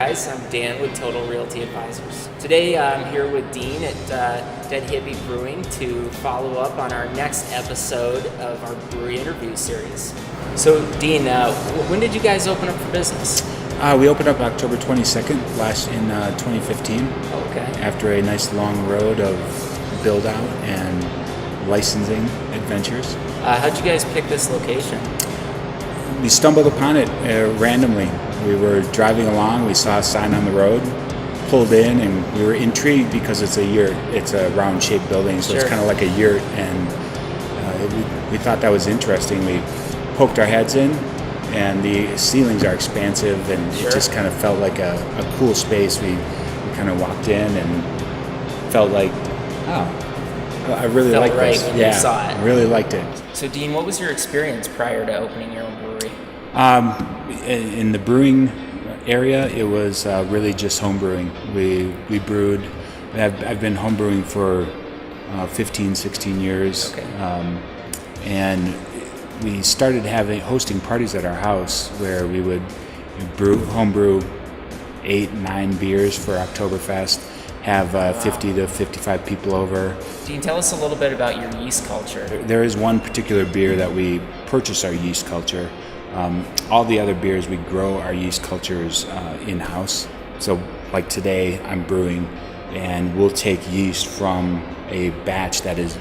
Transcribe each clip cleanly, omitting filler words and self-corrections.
Guys, I'm Dan with Total Realty Advisors. Today I'm here with Dean at Dead Hippie Brewing to follow up on our next episode of our brewery interview series. So Dean, when did you guys open up for business? We opened up October 22nd in 2015. Okay. After a nice long road of build out and licensing adventures. How'd you guys pick this location? We stumbled upon it randomly. We were driving along, we saw a sign on the road, pulled in, and we were intrigued because it's a yurt. It's a round-shaped building, so It's kind of like a yurt, and we thought that was interesting. We poked our heads in, and the ceilings are expansive, and It just kind of felt like a cool space. We kind of walked in and felt like, I really like this. When you saw it. Really liked it. So Dean, what was your experience prior to opening your own brewery? In the brewing area, it was really just home brewing. We brewed. I've been home brewing for 15, 16 years. Okay. And we started hosting parties at our house where we would home brew 8-9 beers for Oktoberfest, have 50 to 55 people over. Dean, tell us a little bit about your yeast culture. There is one particular beer that we purchase our yeast culture. All the other beers, we grow our yeast cultures in-house. So like today, I'm brewing, and we'll take yeast from a batch that is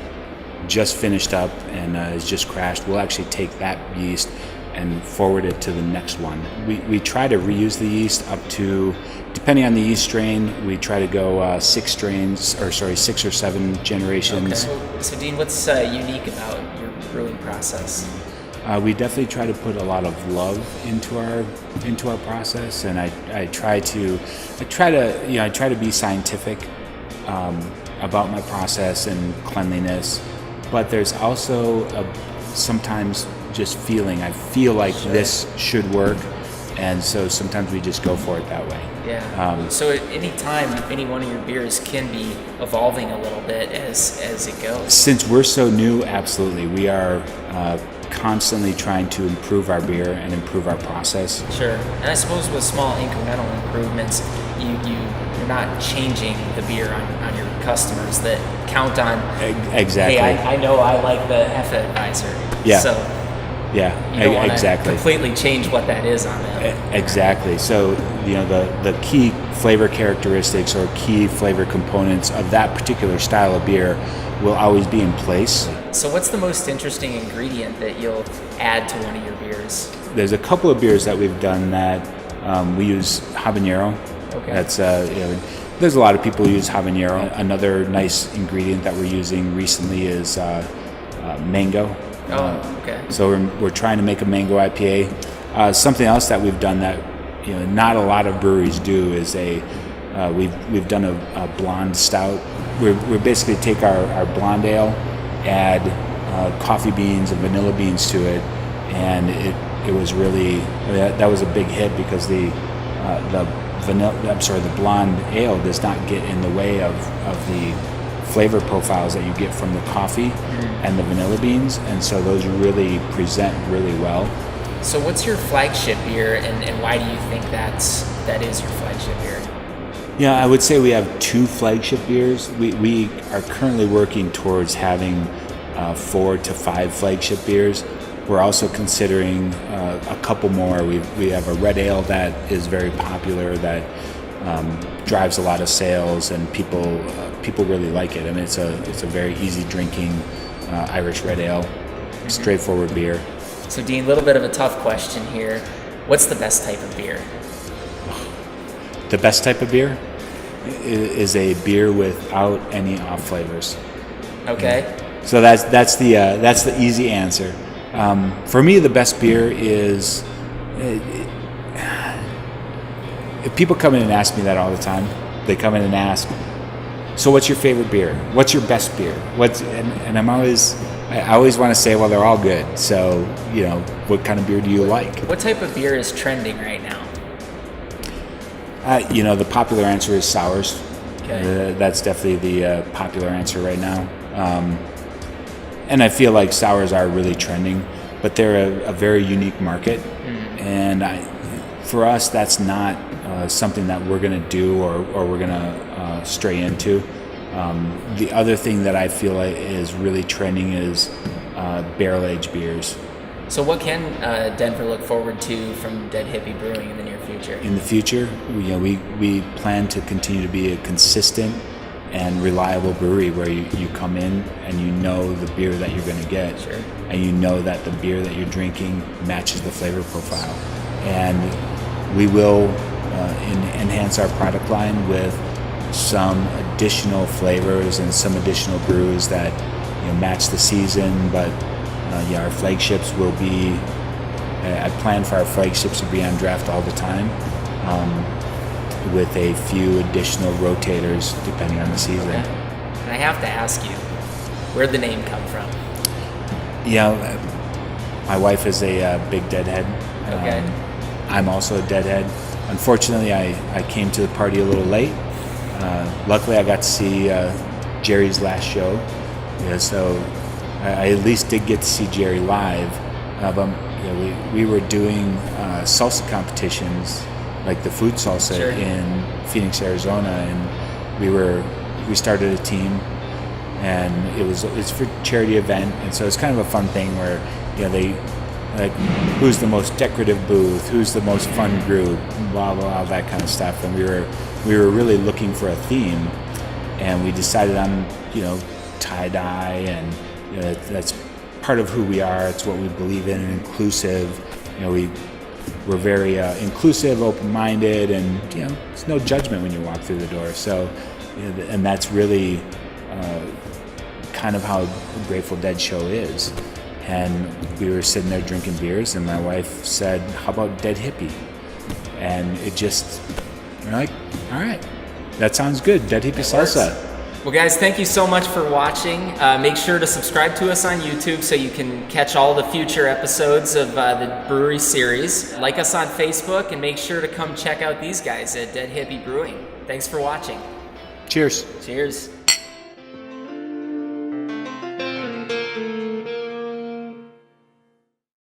just finished up and is just crashed. We'll actually take that yeast and forward it to the next one. We try to reuse the yeast up to, depending on the yeast strain, we try to go 6 or 7 generations. Okay. So Dean, what's unique about your brewing process? We definitely try to put a lot of love into our process, and I try to be scientific about my process and cleanliness, but there's also sometimes just feeling. I feel like this should work, and so sometimes we just go for it that way. Yeah. So at any time, any one of your beers can be evolving a little bit as it goes. Since we're so new, absolutely, we are constantly trying to improve our beer and improve our process. Sure. And I suppose with small incremental improvements, you're not changing the beer on your customers that count on. Exactly. Hey, I know I like the F Advisor. Yeah. So yeah, you don't want exactly. to completely change what that is on them. Exactly. So the key flavor characteristics or key flavor components of that particular style of beer will always be in place. So what's the most interesting ingredient that you'll add to one of your beers? There's a couple of beers that we've done that we use habanero. Okay. That's there's a lot of people who use habanero. Another nice ingredient that we're using recently is mango. Oh, okay. So we're trying to make a mango IPA. Something else that we've done that not a lot of breweries do is we've done a blonde stout. We basically take our blonde ale, add coffee beans and vanilla beans to it, and it was really that was a big hit because the blonde ale does not get in the way of the flavor profiles that you get from the coffee and the vanilla beans, and so those really present really well. So what's your flagship beer, and why do you think that is your flagship beer? Yeah, I would say we have 2 flagship beers. We are currently working towards having 4 to 5 flagship beers. We're also considering a couple more. We have a red ale that is very popular that drives a lot of sales, and people really like it. I mean, it's a very easy drinking Irish red ale, straightforward beer. So Dean, a little bit of a tough question here. What's the best type of beer? The best type of beer is a beer without any off flavors. Okay. So that's the easy answer. For me, the best beer is. If people come in and ask me that all the time, they come in and ask, "So what's your favorite beer? What's your best beer?" And I always want to say, well, they're all good. So what kind of beer do you like? What type of beer is trending right now? The popular answer is sours. Okay. That's definitely the popular answer right now. And I feel like sours are really trending, but they're a very unique market. And for us, that's not something that we're going to do or we're going to stray into. The other thing that I feel like is really trending is barrel-aged beers. So what can Denver look forward to from Dead Hippie Brewing in the near future? In the future, we plan to continue to be a consistent and reliable brewery where you come in and you know the beer that you're going to get. Sure. And you know that the beer that you're drinking matches the flavor profile. And we will enhance our product line with some additional flavors and some additional brews that match the season. But our flagships will be, I plan for our flagships to be on draft all the time, with a few additional rotators depending on the season. Okay. And I have to ask you, where'd the name come from? My wife is a big Deadhead. Okay. I'm also a Deadhead. Unfortunately, I came to the party a little late. Luckily, I got to see Jerry's last show. So I at least did get to see Jerry live. But we were doing salsa competitions, like the food salsa, sure, in Phoenix, Arizona, and we started a team, and it's for a charity event, and so it's kind of a fun thing where they like who's the most decorative booth, who's the most fun group, blah blah, that kind of stuff, and we were really looking for a theme, and we decided on tie-dye, and that's part of who we are. It's what we believe in, and inclusive. We're very inclusive, open-minded, and there's no judgment when you walk through the door. So, and that's really kind of how the Grateful Dead show is. And we were sitting there drinking beers, and my wife said, "How about Dead Hippie?" And we're like, "All right, that sounds good. Dead Hippie salsa." Well, guys, thank you so much for watching. Make sure to subscribe to us on YouTube so you can catch all the future episodes of the Brewery series. Like us on Facebook, and make sure to come check out these guys at Dead Hippie Brewing. Thanks for watching. Cheers. Cheers.